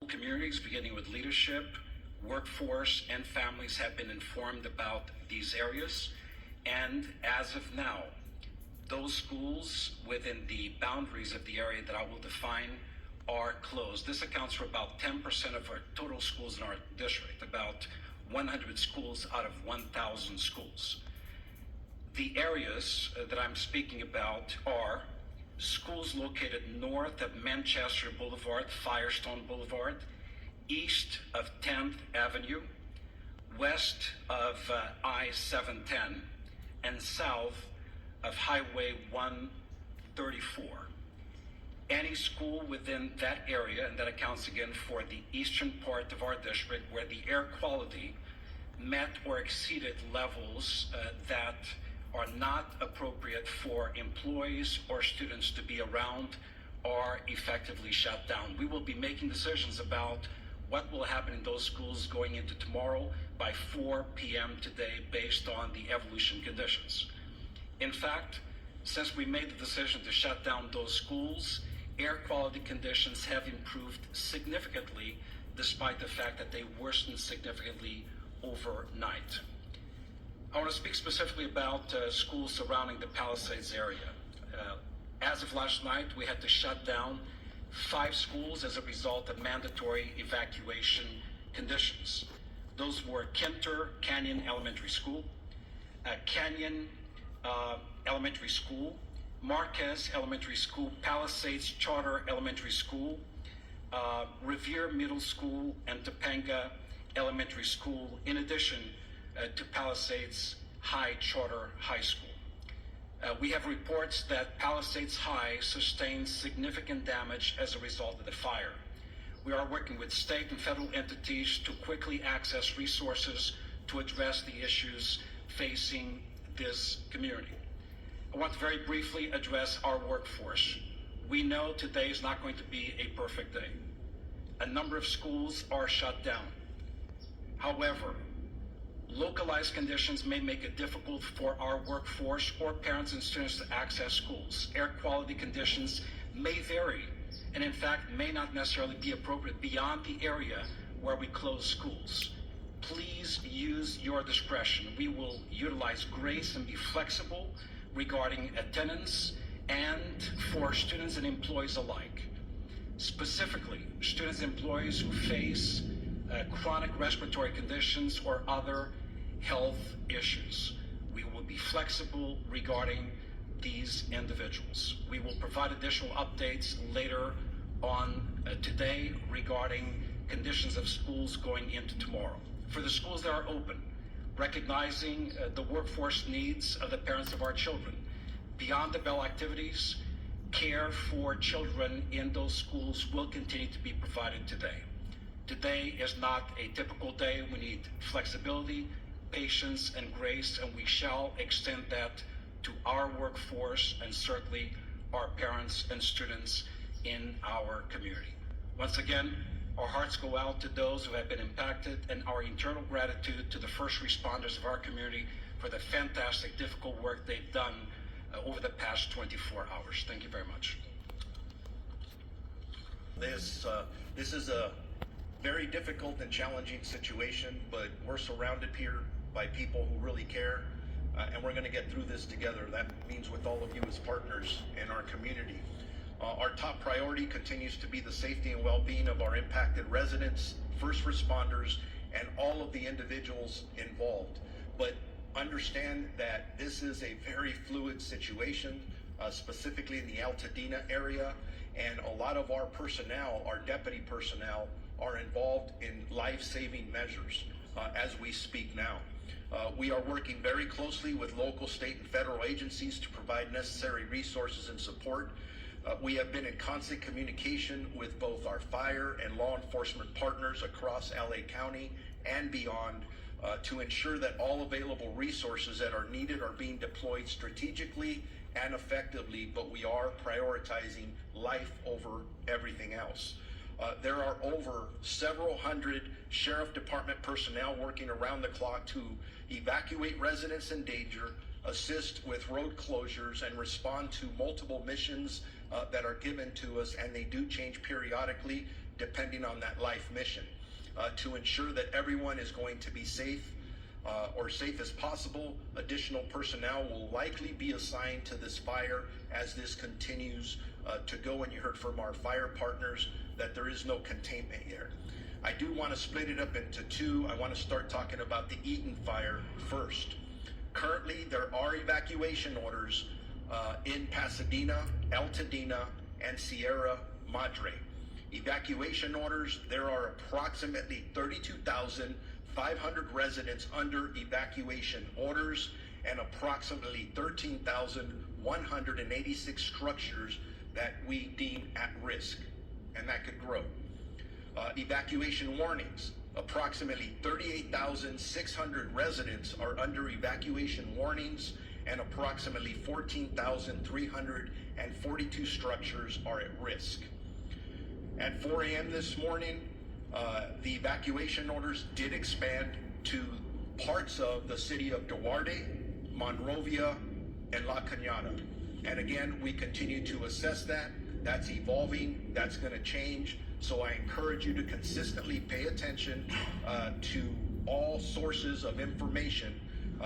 Communities, beginning with leadership, workforce, and families, have been informed about these areas. And as of now, those schools within the boundaries of the area that I will define are closed. This accounts for about 10% of our total schools in our district, about 100 schools out of 1,000 schools. The areas that I'm speaking about are schools located north of Manchester Boulevard, Firestone Boulevard, east of 10th Avenue, west of I-710, and south of Highway 134. Any school within that area, and that accounts again for the eastern part of our district, where the air quality met or exceeded levels that are not appropriate for employees or students to be around, are effectively shut down. We will be making decisions about what will happen in those schools going into tomorrow by 4 p.m. today based on the evolution conditions. In fact, since we made the decision to shut down those schools, air quality conditions have improved significantly despite the fact that they worsened significantly overnight. I want to speak specifically about schools surrounding the Palisades area. As of last night, we had to shut down 5 schools as a result of mandatory evacuation conditions. Those were Kinter Canyon Elementary School, Canyon Elementary School, Marquez Elementary School, Palisades Charter Elementary School, Revere Middle School, and Topanga Elementary School, in addition to Palisades High Charter High School. We have reports that Palisades High sustained significant damage as a result of the fire. We are working with state and federal entities to quickly access resources to address the issues facing this community. I want to very briefly address our workforce. We know today is not going to be a perfect day. A number of schools are shut down. However, localized conditions may make it difficult for our workforce or parents and students to access schools. Air quality conditions may vary and in fact may not necessarily be appropriate beyond the area where we close schools. Please use your discretion. We will utilize grace and be flexible regarding attendance and for students and employees alike. Specifically, students and employees who face chronic respiratory conditions or other health issues. We will be flexible regarding these individuals. We will provide additional updates later on today regarding conditions of schools going into tomorrow. For the schools that are open, recognizing the workforce needs of the parents of our children, beyond the bell activities, care for children in those schools will continue to be provided today. Today is not a typical day. We need flexibility, patience, and grace, and we shall extend that to our workforce and certainly our parents and students in our community. Once again, our hearts go out to those who have been impacted, and our eternal gratitude to the first responders of our community for the fantastic, difficult work they've done over the past 24 hours. Thank you very much. This is a very difficult and challenging situation, but we're surrounded here by people who really care, and we're going to get through this together. That means with all of you as partners in our community. Our top priority continues to be the safety and well-being of our impacted residents, first responders, and all of the individuals involved. But understand that this is a very fluid situation, specifically in the Altadena area, and a lot of our personnel, our deputy personnel, are involved in life-saving measures as we speak now. We are working very closely with local, state, and federal agencies to provide necessary resources and support. We have been in constant communication with both our fire and law enforcement partners across LA County and beyond to ensure that all available resources that are needed are being deployed strategically and effectively, but we are prioritizing life over everything else. There are over several hundred sheriff department personnel working around the clock to evacuate residents in danger, assist with road closures, and respond to multiple missions that are given to us, and they do change periodically depending on that life mission, to ensure that everyone is going to be safe or safe as possible. Additional personnel will likely be assigned to this fire as this continues to go, and you heard from our fire partners that there is no containment here. I do want to split it up into two. I want to start talking about the Eaton fire first. Currently, there are evacuation orders in Pasadena, Altadena, and Sierra Madre. Evacuation orders, there are approximately 32,500 residents under evacuation orders and approximately 13,186 structures that we deem at risk, and that could grow. Evacuation warnings, approximately 38,600 residents are under evacuation warnings and approximately 14,342 structures are at risk. At 4 a.m. this morning, the evacuation orders did expand to parts of the city of Duarte, Monrovia, and La Cañada. And again, we continue to assess that. That's evolving, that's going to change. So I encourage you to consistently pay attention to all sources of information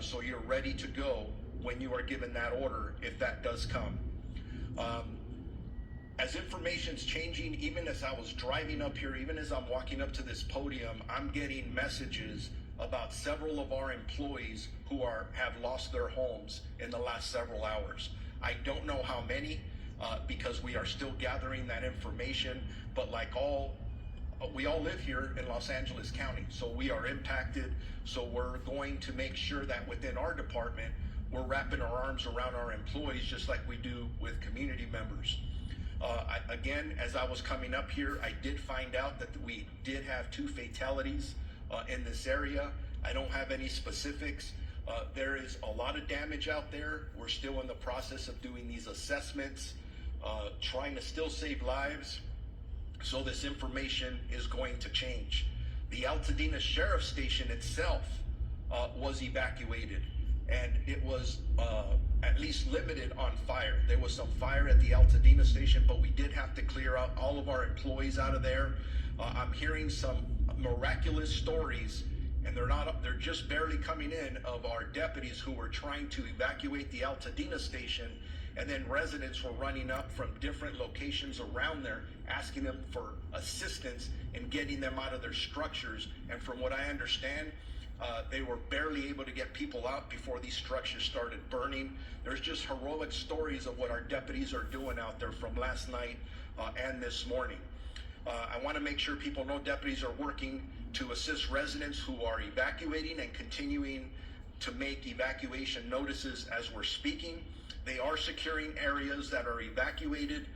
so you're ready to go when you are given that order, if that does come. As information's changing, even as I was driving up here, even as I'm walking up to this podium, I'm getting messages about several of our employees who have lost their homes in the last several hours. I don't know how many, because we are still gathering that information, but we all live here in Los Angeles County, so we are impacted. So we're going to make sure that within our department, we're wrapping our arms around our employees just like we do with community members. Again, as I was coming up here, I did find out that we did have 2 fatalities in this area. I don't have any specifics. There is a lot of damage out there. We're still in the process of doing these assessments, trying to still save lives. So this information is going to change. The Altadena Sheriff Station itself was evacuated, and it was at least limited on fire. There was some fire at the Altadena station, but we did have to clear out all of our employees out of there. I'm hearing some miraculous stories, and they're just barely coming in, of our deputies who were trying to evacuate the Altadena station, and then residents were running up from different locations around there asking them for assistance in getting them out of their structures. And from what I understand, they were barely able to get people out before these structures started burning. There's just heroic stories of what our deputies are doing out there from last night and this morning. I want to make sure people know deputies are working to assist residents who are evacuating and continuing to make evacuation notices as we're speaking. They are securing areas that are evacuated,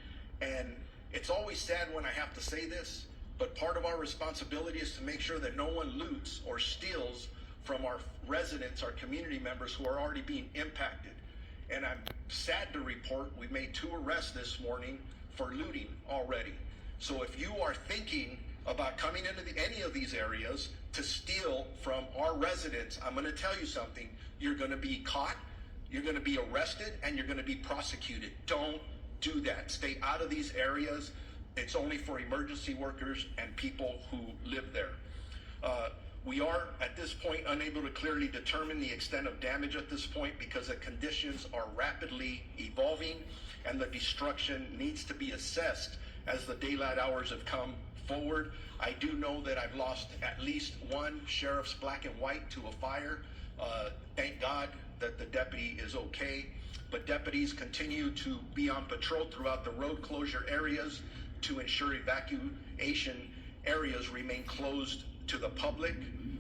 and it's always sad when I have to say this, but part of our responsibility is to make sure that no one loots or steals from our residents, our community members who are already being impacted. And I'm sad to report we made 2 arrests this morning for looting already. So if you are thinking about coming into any of these areas to steal from our residents, I'm going to tell you something. You're going to be caught, you're going to be arrested, and you're going to be prosecuted. Don't do that. Stay out of these areas. It's only for emergency workers and people who live there. We are, at this point, unable to clearly determine the extent of damage at this point because the conditions are rapidly evolving and the destruction needs to be assessed as the daylight hours have come forward. I do know that I've lost at least 1 sheriff's black and white to a fire. Thank God that the deputy is okay, but deputies continue to be on patrol throughout the road closure areas to ensure evacuation areas remain closed to the public.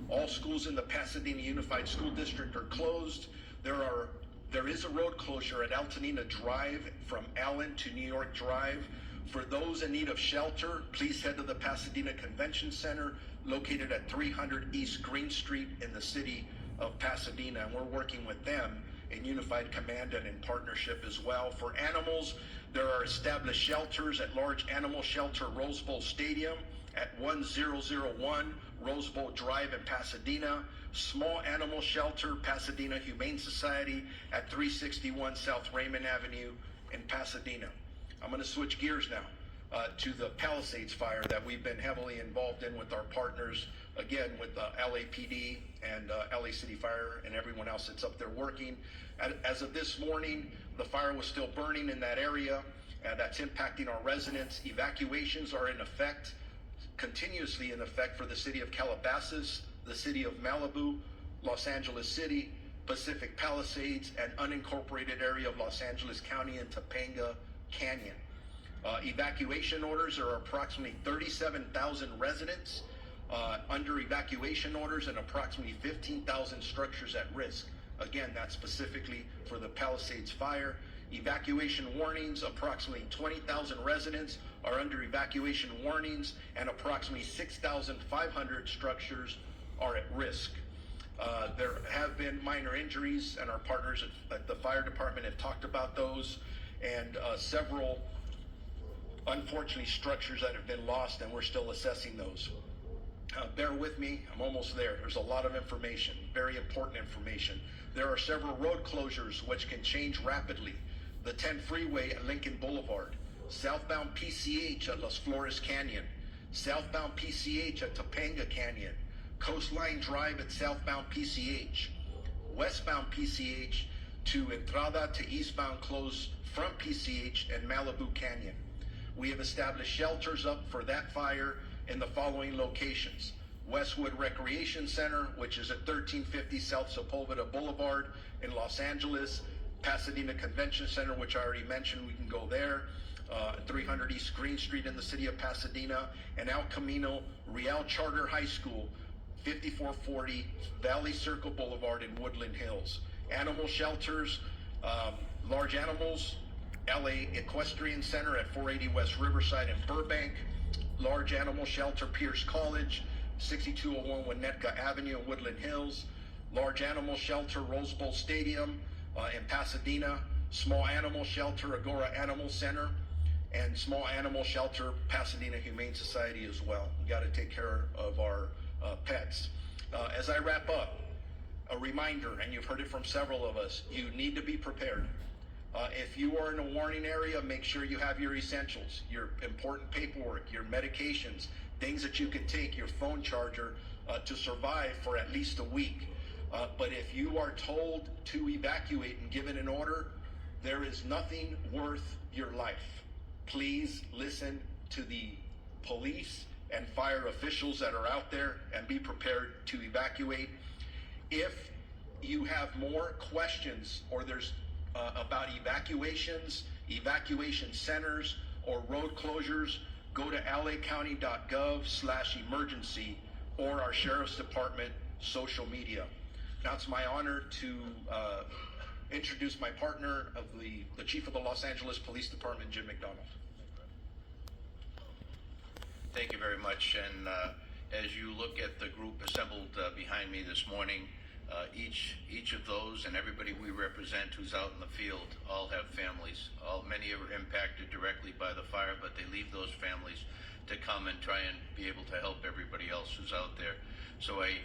All schools in the Pasadena Unified School District are closed. There is a road closure at Altadena Drive from Allen to New York Drive. For those in need of shelter, please head to the Pasadena Convention Center, located at 300 East Green Street in the city of Pasadena, and we're working with them in Unified Command and in partnership as well. For animals, there are established shelters at Large Animal Shelter Rose Bowl Stadium at 1001 Rose Bowl Drive in Pasadena, Small Animal Shelter Pasadena Humane Society at 361 South Raymond Avenue in Pasadena. I'm going to switch gears now. to the Palisades fire that we've been heavily involved in with our partners, again, with LAPD and LA City Fire and everyone else that's up there working. As of this morning, the fire was still burning in that area, and that's impacting our residents. Evacuations are in effect, continuously in effect for the city of Calabasas, the city of Malibu, Los Angeles City, Pacific Palisades, and unincorporated area of Los Angeles County and Topanga Canyon. Evacuation orders are approximately 37,000 residents under evacuation orders and approximately 15,000 structures at risk. Again, that's specifically for the Palisades fire. Evacuation warnings, approximately 20,000 residents are under evacuation warnings, and approximately 6,500 structures are at risk. There have been minor injuries, and our partners at the fire department have talked about those, and several, unfortunately, structures that have been lost, and we're still assessing those. Bear with me, I'm almost there. There's a lot of information, very important information. There are several road closures which can change rapidly. The 10 freeway at Lincoln Boulevard, southbound PCH at Las Flores Canyon, southbound PCH at Topanga Canyon, Coastline Drive at southbound PCH, westbound PCH to Entrada to eastbound close from PCH and Malibu Canyon. We have established shelters up for that fire in the following locations: Westwood Recreation Center, which is at 1350 South Sepulveda Boulevard in Los Angeles; Pasadena Convention Center, which I already mentioned, we can go there; 300 East Green Street in the city of Pasadena; and El Camino Real Charter High School, 5440 Valley Circle Boulevard in Woodland Hills. Animal shelters, large animals, LA Equestrian Center at 480 West Riverside in Burbank; large animal shelter, Pierce College, 6201 Winnetka Avenue in Woodland Hills; large animal shelter, Rose Bowl Stadium in Pasadena; small animal shelter, Agora Animal Center; and small animal shelter, Pasadena Humane Society as well. We got to take care of our pets. As I wrap up, a reminder, and you've heard it from several of us, you need to be prepared. If you are in a warning area, make sure you have your essentials, your important paperwork, your medications, things that you can take, your phone charger to survive for at least a week. But if you are told to evacuate and given an order, there is nothing worth your life. Please listen to the police and fire officials that are out there and be prepared to evacuate. If you have more questions or there's about evacuations, evacuation centers, or road closures, go to lacounty.gov/emergency or our Sheriff's Department social media. Now it's my honor to introduce my partner of the Chief of the Los Angeles Police Department, Jim McDonald. Thank you very much. And as you look at the group assembled behind me this morning, each of those and everybody we represent who's out in the field all have families. Many are impacted directly by the fire, but they leave those families to come and try and be able to help everybody else who's out there. So I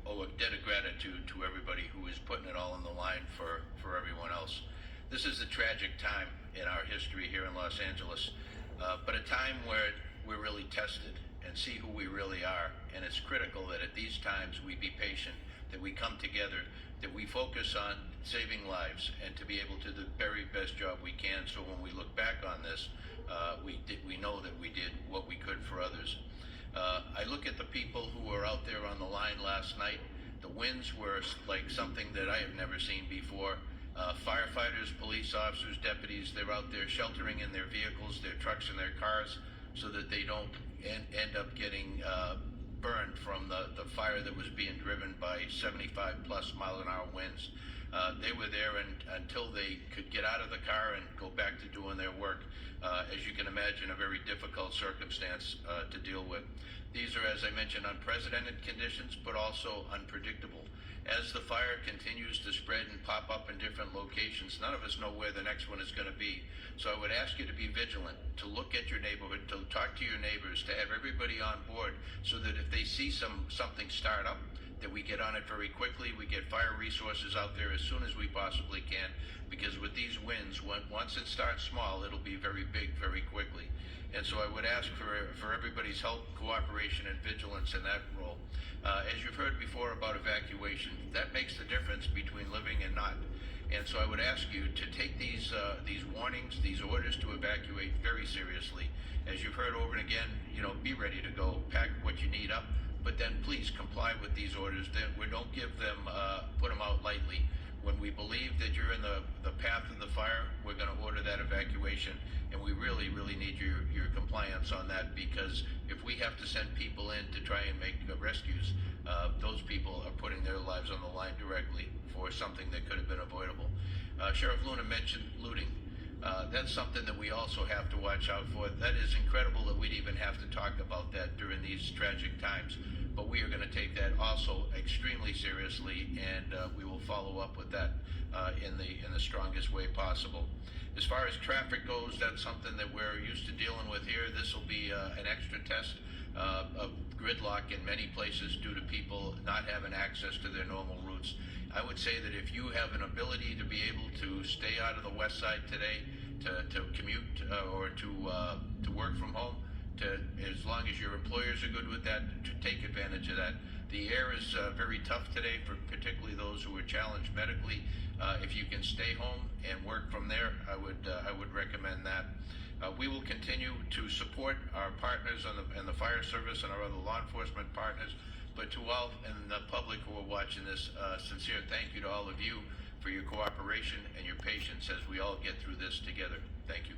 owe a debt of gratitude to everybody who is putting it all on the line for everyone else. This is a tragic time in our history here in Los Angeles, but a time where we're really tested and see who we really are. And it's critical that at these times we be patient, that we come together, that we focus on saving lives, and to be able to do the very best job we can, so when we look back on this, we know that we did what we could for others. I look at the people who were out there on the line last night. The winds were like something that I have never seen before. Firefighters, police officers, deputies, they're out there sheltering in their vehicles, their trucks and their cars, so that they don't end up getting burned from the fire that was being driven by 75 plus mile an hour winds. They were there until they could get out of the car and go back to doing their work. As you can imagine, a very difficult circumstance to deal with. These are, as I mentioned, unprecedented conditions, but also unpredictable. As the fire continues to spread and pop up in different locations, none of us know where the next one is going to be. So I would ask you to be vigilant, to look at your neighborhood, to talk to your neighbors, to have everybody on board, so that if they see something start up, that we get on it very quickly. We get fire resources out there as soon as we possibly can, because with these winds, once it starts small, it'll be very big very quickly. And so I would ask for everybody's help, cooperation, and vigilance in that role. As you've heard before about evacuation, that makes the difference between living and not. And so I would ask you to take these warnings, these orders to evacuate very seriously. As you've heard over and again, be ready to go, pack what you need up, but then please comply with these orders. Then we don't give them, put them out lightly. When we believe that you're in the path of the fire, we're going to order that evacuation, and we really, really need your compliance on that, because if we have to send people in to try and make rescues, those people are putting their lives on the line directly for something that could have been avoidable. Sheriff Luna mentioned looting. That's something that we also have to watch out for. That is incredible that we'd even have to talk about that during these tragic times. But we are going to take that also extremely seriously, and we will follow up with that in the strongest way possible. As far as traffic goes, that's something that we're used to dealing with here. This will be an extra test of gridlock in many places due to people not having access to their normal routes. I would say that if you have an ability to be able to stay out of the west side today, to commute or to work from home, as long as your employers are good with that, to take advantage of that. The air is very tough today, for particularly those who are challenged medically. If you can stay home and work from there, I would recommend that. We will continue to support our partners in the fire service and our other law enforcement partners. But to all and the public who are watching this, sincere thank you to all of you for your cooperation and your patience as we all get through this together. Thank you.